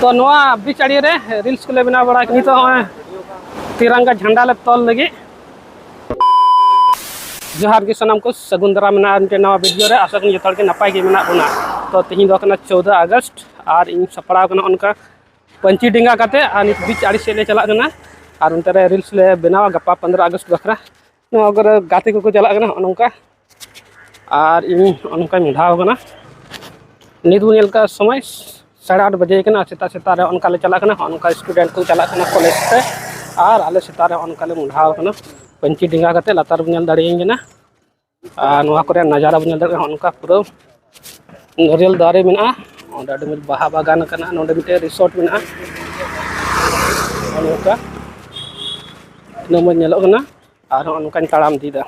तो नवा बीच आड़ी रे रील्स को ले बना बड़ा नित तिरंगा झंडा ले तोल लगी जोहार के सनम को सगुंदरा में नवा वीडियो रे आशा करी जतोड़ के नपाय के मेना बना तो तेहिं दो कना 14 अगस्त और इन सपड़ा कना उनका पंची डिंगा काते और नित बीच आड़ी से ले चला कना और उनते रे रील्स ले बनावा गप्पा 15 अगस्त बखरा नवा अगर गाते को चला कना उनका और इन उनका मिधाव कना नित बुनेल का समय 8:30 बजे कना सेता सेता रे उनका ले चला कना उनका स्टूडेंट को चला कना कॉलेज से और आले सेता रे उनका ले मुढ़ाव कना पंची डिंगा काते लातार बुनेल दाड़ियें ना नवा करे नजारा बुनेल दाड़े उनका पूरा नरियल दारे मेना ओंडे मिल बाहा बागान कना नोंडे मिटे रिसोर्ट मेना उनका नमन नेलो कना और उनका ताड़ाम दीदा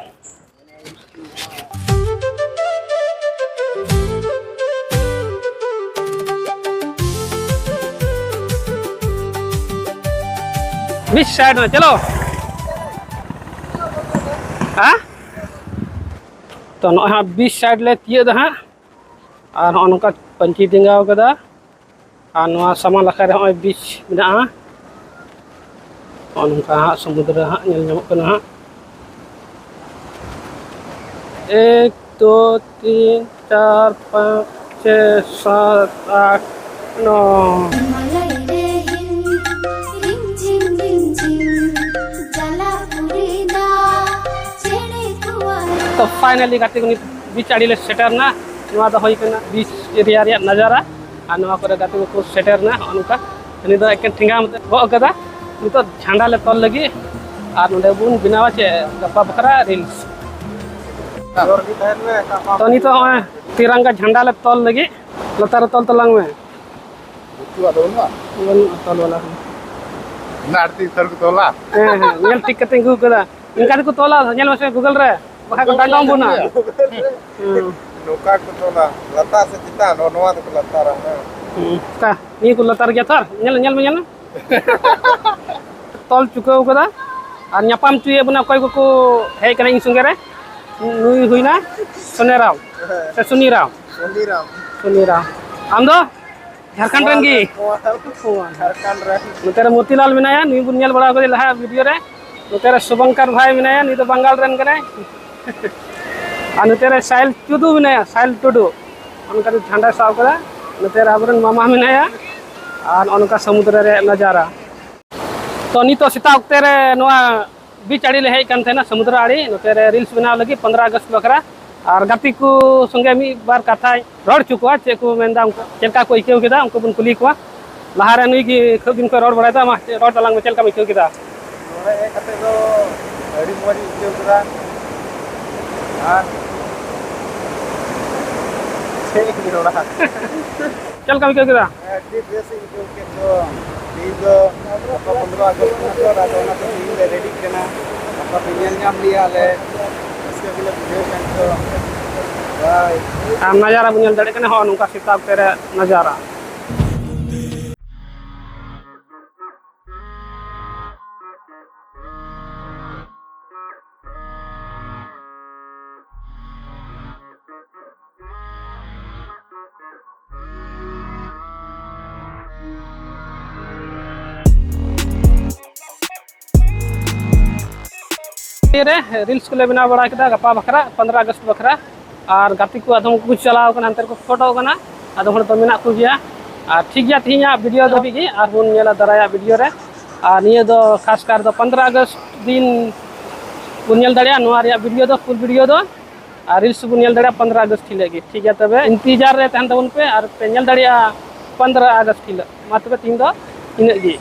बीच साइड में चलो हाँ तो ना बीच साइड ले तीय हाँ और उनका पंची डिंगा कदा और नवा समा लखा रे बीच मेना उनका हाँ समुद्र हाँ नेल ᱧᱟᱢᱚᱜ कना हाँ 1 2 3 4 5 6 7 8 9 तो फाइनली गाते को बीच आड़ी ले सेटर ना नवा दो होई कना बीच एरिया रे नजारा और नवा करे गाते को सेटर ना उनका नि दो एक ठिंगा मत गो कदा नि तो झंडा ले तोल लगी और नोडे बुन बिनावा चे गप्पा बखरा रील्स तो नि तो तिरंगा झंडा ले तोल लगी लतार तोल तलंग में बुतुआ दो ना तोल वाला नारती सर को तोला नेल टिक कते गु कदा इनका को तोला नेल मसे गूगल रे बखा को डांगम बुना नोका को तोला लता से चिता नोवा तो लतार का नी को लतार गया थार नेल नेल में नेल तोल चुकाव कदा और न्यापाम चुए बुना कोई को हे कना इन संगे रे नुई हुइना सोनेराव से सुनीराव आम दो झारखंड रन गी झारखंड रे नतेरे मोतीलाल मिनाया नुई बुन नेल बड़ा को लहा वीडियो रे नतेरे शुभंकर भाई मिनाया नी तो बंगाल रन कने और नतेरे साइल टुडू मिनाया साइल टुडू उनका झंडा साव कदा नतेरे आबरन मामा मिनाया और उनका समुद्र रे नजारा तो नी तो सीता उक्ते रे नवा बीच आड़ी ले हे कन थे ना समुद्र आड़ी नतेरे रील्स बनाव लगी 15 अगस्त बखरा और गाती को संगे मी बार कथा रोड चुकवा चे को मेंदा उनको चलका को इकेव केदा उनको बुन कुली को लहारे नुई की खूब दिन को रोड बड़ाता मा रोड तलांग में चलका में इकेव केदा रोड ए कते दो अड़ी मोरी इकेव केदा और ठीक नि रोड़ा चलका में इकेव केदा ठीक जैसे इकेव के तो नींद 15 अगस्त में तो राजोना तो नींद रेडी करना apa pinjam nyam liya le इसके अगले वीडियो तो नजारा बुनियल दड़े कने हो उनका सिताब तेरे नजारा रील्स को ले बना बड़ा केदा गप्पा बखरा 15 अगस्त बखरा और गाती को आदम कुछ चलाव कना अंतर को फोटो कना आदम हर तो मेना को गया और ठीक गया थिया वीडियो दबी गी और बुन नेला दराया वीडियो रे और निये दो खास कर दो 15 अगस्त दिन बुनियल दड़िया नोआ रे वीडियो दो फुल वीडियो दो और रील्स बुनियल दड़िया 15 अगस्त हिलेगी ठीक है तबे इंतजार रे तहन तबन पे और पेनल दड़िया 15 अगस्त हिल मा तबे तीन दो इन गी